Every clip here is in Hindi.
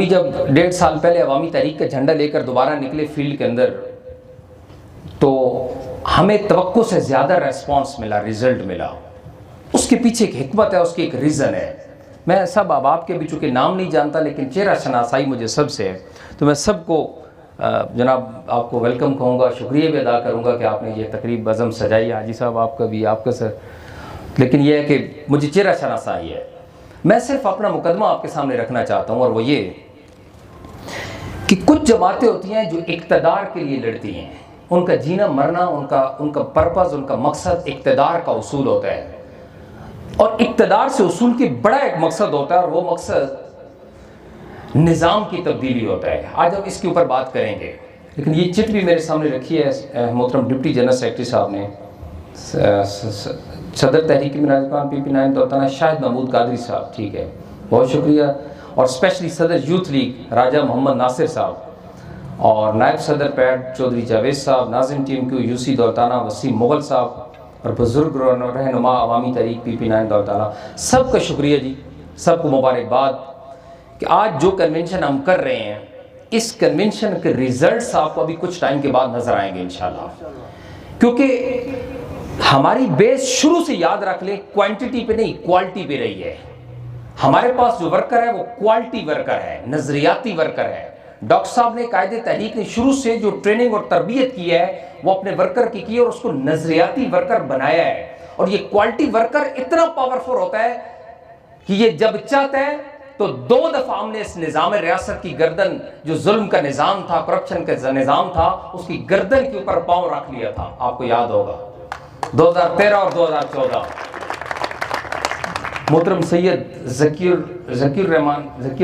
जब 1.5 साल पहले अवामी तहरीक का झंडा लेकर दोबारा निकले फील्ड के अंदर, तो हमें तवक्को से ज़्यादा रेस्पॉन्स मिला, रिजल्ट मिला। उसके पीछे एक हिकमत है, उसकी एक रीज़न है। मैं सब अब आपके भी चूँकि नाम नहीं जानता, लेकिन चेहरा शनासाई मुझे सबसे है, तो मैं सबको जनाब आपको वेलकम कहूँगा, शुक्रिया भी अदा करूँगा कि आपने ये तकरीब बज़म सजाई। हाजी साहब आपका भी, आपका सर। लेकिन यह है कि मुझे चेहरा शनासाई है। मैं सिर्फ अपना मुकदमा आपके सामने रखना चाहता हूँ, और वो ये कि कुछ जमातें होती हैं जो इक़्तिदार के लिए लड़ती हैं। उनका जीना मरना, उनका पर्पज़, उनका मकसद इक़्तिदार का उसूल होता है, और इक़्तिदार से उसूल की बड़ा एक मकसद होता है, और वो मकसद निज़ाम की तब्दीली होता है। आज हम इसके ऊपर बात करेंगे। लेकिन ये चिट भी मेरे सामने रखी है मोहतरम डिप्टी जनरल सेक्रेटरी साहब ने, सदर तहरीक PP9 दौलताना शाहिद महमूद कादरी साहब, ठीक है, बहुत शुक्रिया। और स्पेशली सदर यूथ लीग राजा मोहम्मद नासिर साहब, और नायब सदर पैड चौधरी जावेद साहब, नाज़िम टीम क्यू UC दौलताना वसीम मुग़ल साहब, और बुज़ुर्ग रहनुमा अवामी तहरीक PP9 दौलताना, सबका शुक्रिया जी, सबको मुबारकबाद कि आज जो कन्वेंशन हम कर रहे हैं, इस कन्वेंशन के रिजल्ट्स आपको अभी कुछ टाइम के बाद नजर आएंगे इंशाल्लाह। क्योंकि हमारी बेस शुरू से, याद रख लें, क्वांटिटी पे नहीं क्वालिटी पे रही है। हमारे पास जो वर्कर है वो क्वालिटी वर्कर है, नजरियाती वर्कर है। डॉक्टर साहब ने, कायदे तहरीक ने शुरू से जो ट्रेनिंग और तरबियत की है वो अपने वर्कर की है, और उसको नजरियाती वर्कर बनाया है। और ये क्वालिटी वर्कर इतना पावरफुल होता है कि ये जब चाहता है तो 2 दफा हमने इस निज़ाम रियासत की गर्दन, जो जुल्म का निज़ाम था, करप्शन का निज़ाम था, उसकी गर्दन के ऊपर पांव रख लिया था। आपको याद होगा 2013 और 2014। मोहतरम सैयद ज़कीर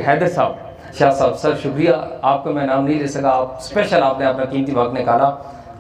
हैदर साहब, शाह साहब, सर शुक्रिया, आपका मैं नाम नहीं ले सका, आप स्पेशल आपने अपना कीमती वक्त निकाला।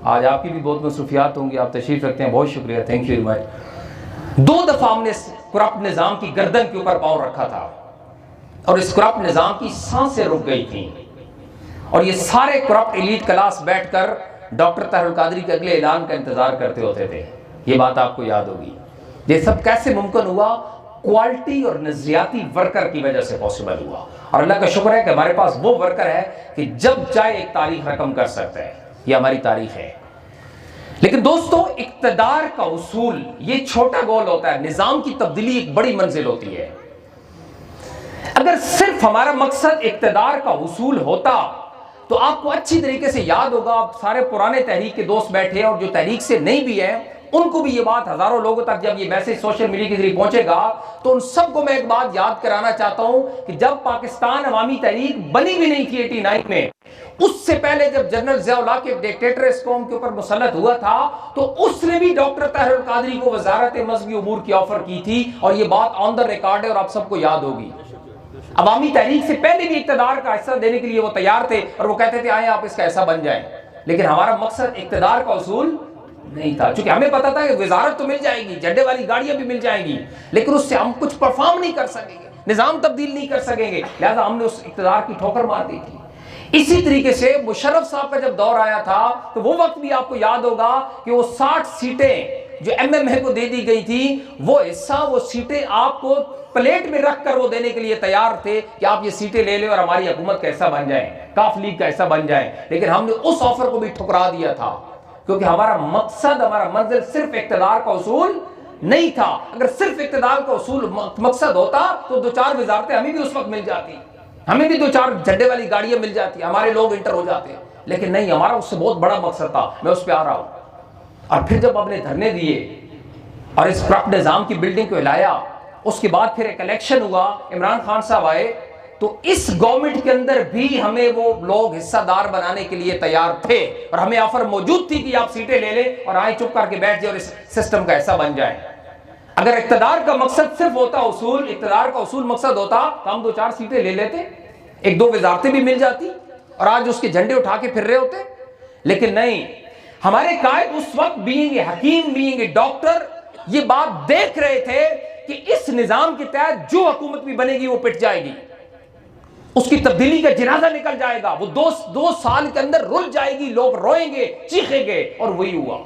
आज आपकी भी बहुत मसरूफियात होंगी, आप तशरीफ़ रखते हैं, बहुत शुक्रिया, थैंक यू वेरी मच। 2 दफ़ा हमने इस करप्ट निज़ाम की गर्दन के ऊपर पाँव रखा था, और इस करप्ट निज़ाम की सांसें रुक गई थी, और ये सारे करप्ट एलीट क्लास बैठकर डॉक्टर ताहिरुल कादरी के अगले ऐलान का इंतज़ार करते होते थे। ये बात आपको याद होगी। ये सब कैसे मुमकिन हुआ? क्वालिटी और नजरियाती वर्कर की वजह से पॉसिबल हुआ। और अल्लाह का शुक्र है कि हमारे पास वो वर्कर है कि जब चाहे एक तारीख रकम कर सकता है। ये हमारी तारीख है। लेकिन दोस्तों, इक़्तिदार का उसूल ये छोटा गोल होता है, निज़ाम की तब्दीली एक बड़ी मंजिल होती है। अगर सिर्फ हमारा मकसद इक़्तिदार का उसूल होता तो आपको अच्छी तरीके से याद होगा, आप सारे पुराने तहरीक के दोस्त बैठे, और जो तहरीक से नहीं भी है उनको भी ये बात, हजारों लोगों तक जब ये मैसेज सोशल मीडिया के जरिए पहुंचेगा, तो उन सबको मैं एक बात याद कराना चाहता हूं कि जब पाकिस्तान अवामी तहरीक बनी भी नहीं थी 89 में, उससे पहले जब जनरल ज़िया-उल हक एक डिक्टेटर इस कौम के ऊपर मुसल्लत हुआ था, तो उसने भी डॉक्टर ताहिरुल कादरी को वजारत मज़हबी उमूर की ऑफर की थी, और ये बात ऑन द रिकॉर्ड है और आप सबको याद होगी। अवामी तहरीक से पहले भी इक़्तिदार का हिस्सा देने के लिए वो तैयार थे, और वो कहते थे आए आप इसका हिस्सा बन जाएं। लेकिन हमारा मकसद इक़्तिदार का उसूल नहीं था, क्योंकि हमें पता था कि वजारत तो मिल जाएगी, झंडे वाली गाड़ियां भी मिल जाएंगी, लेकिन उससे हम कुछ परफॉर्म नहीं कर सकेंगे, निज़ाम तब्दील नहीं कर सकेंगे। लिहाजा हमने उस इक़्तिदार की ठोकर मार दी थी। इसी तरीके से मुशर्रफ साहब का जब दौर आया था, तो वो वक्त भी आपको याद होगा कि वो 60 सीटें जो MMA को दे दी गई थी, वो हिस्सा, वो सीटें आपको प्लेट में रखकर वो देने के लिए तैयार थे कि आप ये सीटें ले लें और हमारी हुकूमत का हिस्सा बन जाएं, काफ लीग का हिस्सा बन जाएं। लेकिन हमने उस ऑफर को भी ठुकरा दिया था, क्योंकि हमारा मकसद, हमारा मंजिल सिर्फ इक़्तिदार का उसूल नहीं था। अगर सिर्फ इक़्तिदार का उसूल मकसद होता तो 2-4 वजारतें हमें भी उस वक्त मिल जाती, हमें भी 2-4 झंडे वाली गाड़ियां मिल जाती, हमारे लोग इंटर हो जाते। लेकिन नहीं, हमारा उससे बहुत बड़ा मकसद था। मैं उस पर आ रहा हूं। और फिर जब हमने धरने दिए और इस करप्ट निज़ाम की बिल्डिंग को हिलाया, उसके बाद फिर एक इलेक्शन हुआ, इमरान खान साहब आए, तो इस गवर्नमेंट के अंदर भी हमें वो लोग हिस्सादार बनाने के लिए तैयार थे, और हमें ऑफर मौजूद थी कि आप सीटें ले लें और आए चुप करके बैठ जाए और इस सिस्टम का हिस्सा बन जाए। अगर इक़्तिदार का मकसद सिर्फ होता उसूल, इक़्तिदार का उसूल मकसद होता, तो हम 2-4 सीटें ले लेते, 1-2 वजारतें भी मिल जाती, और आज उसके झंडे उठा के फिर रहे होते। लेकिन नहीं, हमारे कायद उस वक्त बीइंग ए हकीम, बीइंग ए डॉक्टर, ये बात देख रहे थे कि इस निज़ाम के तहत जो हुकूमत भी बनेगी वो पिट जाएगी, उसकी तब्दीली का जनाजा निकल जाएगा, वो 2 साल के अंदर रुल जाएगी, लोग रोएंगे, चीखेंगे। और वही हुआ।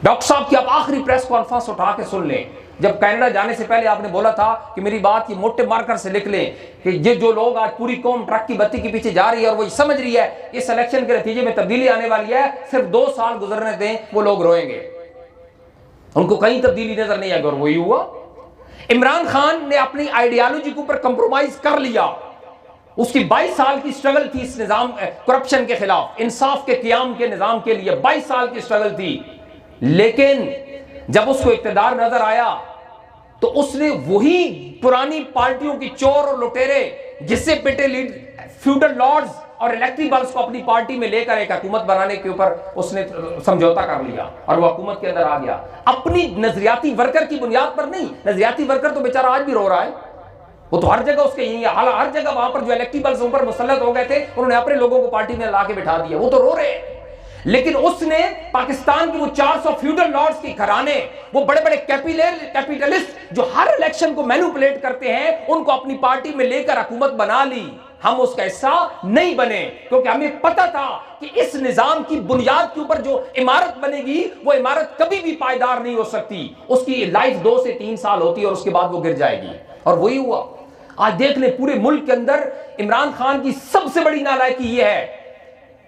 डॉक्टर साहब की आप आखिरी प्रेस कॉन्फ्रेंस उठा के सुन लें, जब कनाडा जाने से पहले आपने बोला था कि मेरी बात ये मोटे मार्कर से लिख लें कि ये जो लोग आज पूरी कौम ट्रक की बत्ती के पीछे जा रही है और वो समझ रही है इस इलेक्शन के नतीजे में तब्दीली आने वाली है, सिर्फ 2 साल गुजरने दें, वो लोग रोएंगे, उनको कहीं तब्दीली नजर नहीं आएगी। और वही हुआ। इमरान खान ने अपनी आइडियोलॉजी के ऊपर कंप्रोमाइज कर लिया। उसकी 22 साल की स्ट्रगल थी इस निजाम करप्शन के खिलाफ, इंसाफ के क़याम के निजाम के लिए 22 साल की स्ट्रगल थी। लेकिन जब उसको इक़्तिदार नजर आया तो उसने वही पुरानी पार्टियों की चोर और लुटेरे, जिससे पिटे लीड फ्यूडल लॉर्ड्स और इलेक्टिबल्स को अपनी पार्टी में लेकर एक हुकूमत बनाने के ऊपर उसने समझौता कर लिया और वो हुकूमत के अंदर आ गया। अपनी नजरियाती वर्कर की बुनियाद पर नहीं। नजरियाती वर्कर तो बेचारा आज भी रो रहा है, वो तो हर जगह उसके यही हाल, हर जगह वहां पर जो इलेक्टिबल्स ऊपर मुसल्लत हो गए थे उन्होंने अपने लोगों को पार्टी में लाके बिठा दिया, वो तो रो रहे हैं। लेकिन उसने पाकिस्तान की वो 400 फ्यूडल लॉर्ड्स की घराने, वो बड़े बड़े कैपिटलिस्ट जो हर इलेक्शन को मैनिपुलेट करते हैं, उनको अपनी पार्टी में लेकर हुकूमत बना ली। हम उसका हिस्सा नहीं बने क्योंकि हमें पता था कि इस निजाम की बुनियाद के ऊपर जो इमारत बनेगी वो इमारत कभी भी पायदार नहीं हो सकती। उसकी लाइफ 2 से 3 साल होती है और उसके बाद वो गिर जाएगी। और वही हुआ। आज देख ले पूरे मुल्क के अंदर इमरान खान की सबसे बड़ी नालायकी ये है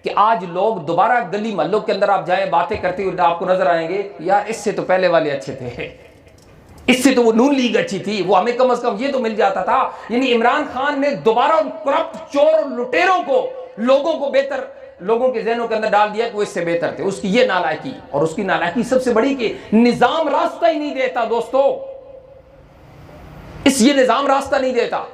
कि आज लोग दोबारा गली मोहल्लों के अंदर आप जाएं, बातें करते हुए आपको नजर आएंगे, यार इससे तो पहले वाले अच्छे थे, इससे तो वो नून लीग अच्छी थी, वो हमें कम से कम ये तो मिल जाता था। यानी इमरान खान ने दोबारा उन करप्ट चोर और लुटेरों को, लोगों को बेहतर, लोगों के जहनों के अंदर डाल दिया कि वो इससे बेहतर थे। उसकी ये नालायकी, और उसकी नालायकी सबसे बड़ी कि निजाम रास्ता ही नहीं देता दोस्तों, ये निजाम रास्ता नहीं देता।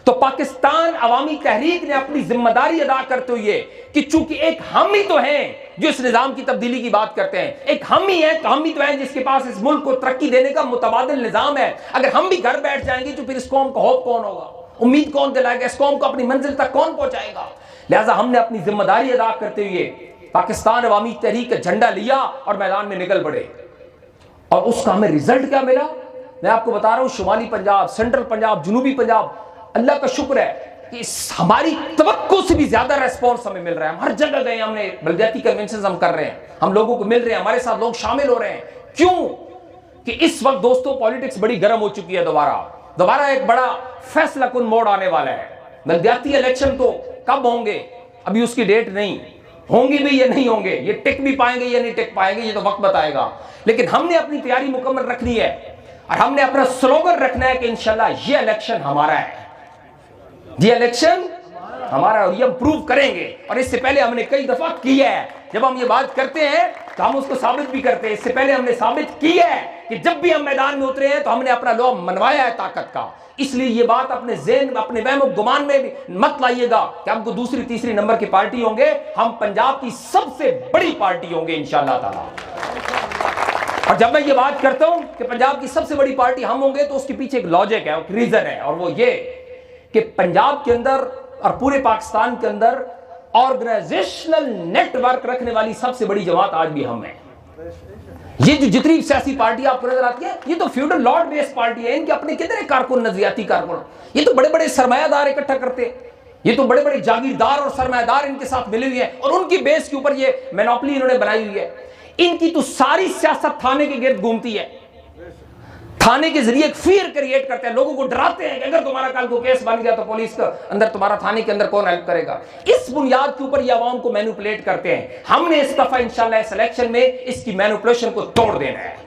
तो पाकिस्तान अवामी तहरीक ने अपनी जिम्मेदारी अदा करते हुए कि चूंकि एक हम ही तो हैं जो इस निजाम की तब्दीली की बात करते हैं, एक हम ही है, तो हम ही तो हैं जिसके पास इस मुल्क को तरक्की देने का मुतबादिल निजाम है। अगर हम भी घर बैठ जाएंगे तो फिर इस कौम का होप कौन होगा, उम्मीद कौन दिलाएगा, इस कौम को अपनी मंजिल तक कौन पहुंचाएगा। लिहाजा हमने अपनी जिम्मेदारी अदा करते हुए पाकिस्तान अवामी तहरीक का झंडा लिया और मैदान में निकल पड़े। और उसका हमें रिजल्ट क्या मिला मैं आपको बता रहा हूं। शुमाली पंजाब, सेंट्रल पंजाब, जनूबी पंजाब, अल्लाह का शुक्र है कि हमारी तवक्को से भी ज्यादा रेस्पॉन्स हमें मिल रहा है। हम हर जगह गए, हमने बलदियाती कन्वेंशन हम कर रहे हैं, हम लोगों को मिल रहे हैं, हमारे साथ लोग शामिल हो रहे हैं। क्यों कि इस वक्त दोस्तों पॉलिटिक्स बड़ी गर्म हो चुकी है। दोबारा एक बड़ा फैसला कुन मोड़ आने वाला है। बलदियाती इलेक्शन तो कब होंगे अभी उसकी डेट नहीं, होंगे भी या नहीं होंगे, ये टिक भी पाएंगे या नहीं टिक पाएंगे, ये तो वक्त बताएगा। लेकिन हमने अपनी तैयारी मुकम्मल रखनी है और हमने अपना स्लोगन रखना है कि इंशाल्लाह ये इलेक्शन हमारा है, ये इलेक्शन हमारा, और ये हम प्रूव करेंगे। और इससे पहले हमने कई दफा किया है। जब हम ये बात करते हैं तो हम उसको साबित भी करते हैं। इससे पहले हमने साबित किया है कि जब भी हम मैदान में उतरे हैं तो हमने अपना लोहा मनवाया है ताकत का। इसलिए ये बात अपने ज़हन, अपने वहम गुमान में भी मत लाइएगा कि हमको दूसरी तीसरी नंबर की पार्टी होंगे। हम पंजाब की सबसे बड़ी पार्टी होंगे इंशाअल्लाह ताला। और जब मैं ये बात करता हूं कि पंजाब की सबसे बड़ी पार्टी हम होंगे तो उसके पीछे एक लॉजिक है, एक रीजन है, और वो ये कि पंजाब के अंदर और पूरे पाकिस्तान के अंदर ऑर्गेनाइजेशनल नेटवर्क रखने वाली सबसे बड़ी जमात आज भी हम हैं। ये जो जितनी सियासी पार्टी आपको नजर आती है ये तो फ्यूडल लॉर्ड बेस्ड पार्टी है। इनके अपने कितने कारकुन, नजरियाती कारकुन, ये तो बड़े बड़े सरमायादार इकट्ठा करते हैं, ये तो बड़े बड़े जागीरदार और सरमायादार इनके साथ मिले हुए हैं और उनकी बेस के ऊपर ये मोनोपोली इन्होंने बनाई हुई है। इनकी तो सारी सियासत थाने के गिर्द घूमती है। थाने के जरिए एक फियर क्रिएट करते हैं, लोगों को डराते हैं कि अगर तुम्हारा कल को केस बन गया तो पुलिस के अंदर, तुम्हारा थाने के अंदर कौन हेल्प करेगा। इस बुनियाद के ऊपर ये आवाम को मैनिपुलेट करते हैं। हमने इस दफा इंशाल्लाह इस इलेक्शन में इसकी मैनिपुलेशन को तोड़ देना है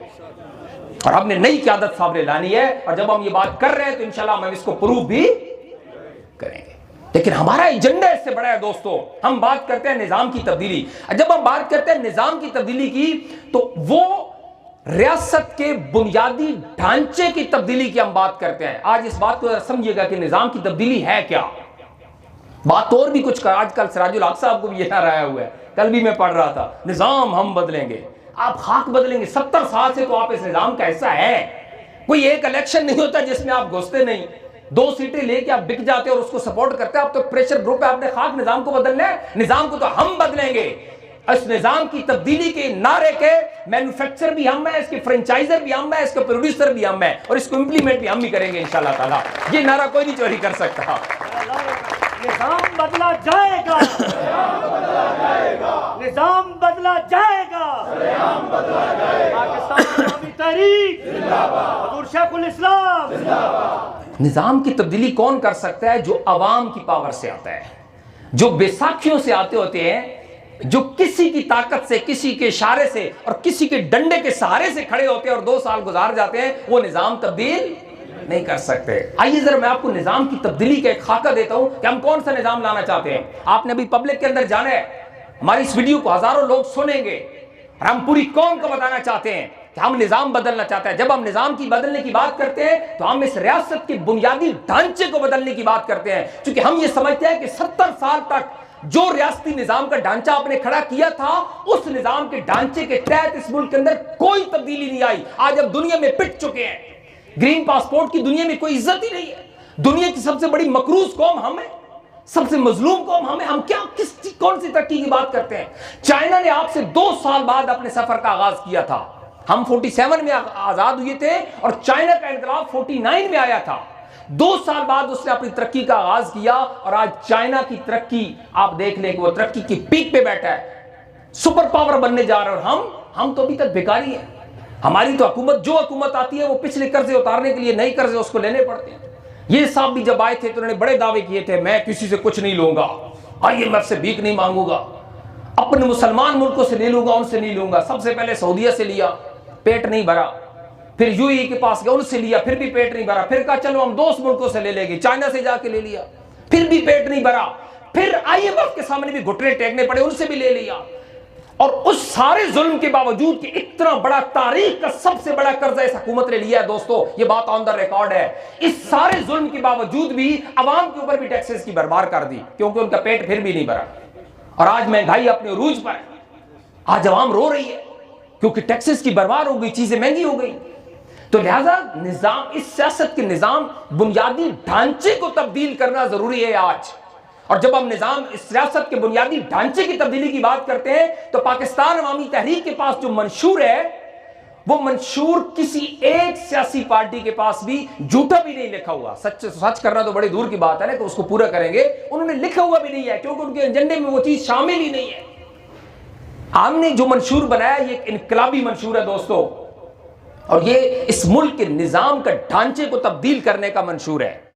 और हमने नई क़यादत सामने लानी है। और जब हम ये बात कर रहे हैं तो इंशाल्लाह हम इसको प्रूव भी करेंगे। लेकिन हमारा एजेंडा इससे बड़ा है दोस्तों। हम बात करते हैं निजाम की तब्दीली। जब हम बात करते हैं निजाम की तब्दीली की तो वो रियासत के बुनियादी ढांचे की तब्दीली की हम बात करते हैं। आज इस बात को समझिएगा कि निजाम की तब्दीली है क्या। बात और भी कुछ कर, आजकल सिराजुल हक साहब को भी ये नारा आया हुआ है, कल भी मैं पढ़ रहा था, निजाम हम बदलेंगे। आप खाक बदलेंगे? 70 साल से तो आप इस निजाम का हिस्सा है। कोई एक इलेक्शन नहीं होता जिसमें आप घुसते नहीं, 2 सीटें लेके आप बिक जाते और उसको सपोर्ट करते हैं। आप तो प्रेशर ग्रुप है, आपने खाक निजाम को बदलना है। निजाम को तो हम बदलेंगे। इस निजाम की तब्दीली के नारे के मैन्युफैक्चर भी हम है, इसके फ्रेंचाइजर भी हम है, इसके प्रोड्यूसर भी हम है और इसको इंप्लीमेंट भी हम ही करेंगे इंशाल्लाह ताला। ये नारा कोई नहीं चोरी कर सकता। निजाम बदला जाएगा, निजाम बदला जाएगा, पाकिस्तान तहरीक जिंदाबाद, हजूर शेखुल इस्लाम जिंदाबाद। निजाम की तब्दीली कौन कर सकता है? जो अवाम की पावर से आता है, जो बैसाखियों से आते होते हैं, जो किसी की ताकत से, किसी के इशारे से और किसी के डंडे के सहारे से खड़े होते हैं और 2 साल गुजार जाते हैं, वो निजाम तब्दील नहीं कर सकते। आइए जरा मैं आपको निजाम की तब्दीली का एक खाका देता हूं कि हम कौन सा निजाम लाना चाहते हैं। आपने अभी पब्लिक के अंदर जाना है, हमारी इस वीडियो को हजारों लोग सुनेंगे और हम पूरी कौम को बताना चाहते हैं कि हम निजाम बदलना चाहते हैं। जब हम निजाम की बदलने की बात करते हैं तो हम इस रियासत के बुनियादी ढांचे को बदलने की बात करते हैं, क्योंकि हम ये समझते हैं कि 70 साल तक जो रियासती निजाम का ढांचा आपने खड़ा किया था, उस निजाम के ढांचे के तहत इस मुल्क के अंदर कोई तब्दीली नहीं आई। आज अब दुनिया में पिट चुके हैं। ग्रीन पासपोर्ट की दुनिया में कोई इज्जत ही नहीं है। दुनिया की सबसे बड़ी मकरूज कौम हम है, सबसे मजलूम कौम हम है। हम क्या कौन सी तरक्की की बात करते हैं? चाइना ने आपसे 2 साल बाद अपने सफर का आगाज किया था। हम 47 में आजाद हुए थे और चाइना का इनकलाब 49 में आया था। 2 साल बाद उसने अपनी तरक्की का आगाज किया और आज चाइना की तरक्की आप देख लें कि वो तरक्की की पीक पे बैठा है, सुपर पावर बनने जा रहा है। और हम तो अभी तक बेकारी हैं। हमारी तो हुकूमत, जो हुकूमत आती है वो पिछले कर्जे उतारने के लिए नए कर्जे उसको लेने पड़ते हैं। ये साहब भी जब आए थे तो उन्होंने बड़े दावे किए थे, मैं किसी से कुछ नहीं लूंगा, IMF से भीख नहीं मांगूंगा, अपने मुसलमान मुल्कों से ले लूंगा, उनसे नहीं लूंगा। सबसे पहले सऊदीया से लिया, पेट नहीं भरा। फिर UAE के पास गया, उनसे लिया, फिर भी पेट नहीं भरा। फिर कहा चलो हम 2 मुल्कों से ले लेंगे, चाइना से जाके ले लिया, फिर भी पेट नहीं भरा। फिर IMF के सामने भी घुटने टेकने पड़े, उनसे भी ले लिया। और उस सारे जुल्म के बावजूद कि इतना बड़ा, तारीख का सबसे बड़ा कर्जा इस हुकूमत ने लिया है दोस्तों, ये बात ऑन द रिकॉर्ड है। इस सारे जुल्म के बावजूद भी अवाम के ऊपर भी टैक्सेस की भरमार कर दी, क्योंकि उनका पेट फिर भी नहीं भरा। और आज महंगाई अपने उरूज पर है। आज अवाम रो रही है क्योंकि टैक्सेस की भरमार हो गई, चीजें महंगी हो गई। तो लिहाजा निजाम, इस सियासत के निजाम, बुनियादी ढांचे को तब्दील करना जरूरी है आज। और जब हम निजाम, इस सियासत के बुनियादी ढांचे की तब्दीली की बात करते हैं तो पाकिस्तान अवामी तहरीक के पास जो मंशूर है, वो मंशूर किसी एक सियासी पार्टी के पास भी झूठा भी नहीं लिखा हुआ। सच करना तो बड़ी दूर की बात है ना कि उसको पूरा करेंगे, उन्होंने लिखा हुआ भी नहीं है, क्योंकि उनके एजेंडे में वो चीज शामिल ही नहीं है। हमने जो मंशूर बनाया ये एक इनकलाबी मंशूर है दोस्तों, और ये इस मुल्क के निजाम का ढांचे को तब्दील करने का मंशूर है।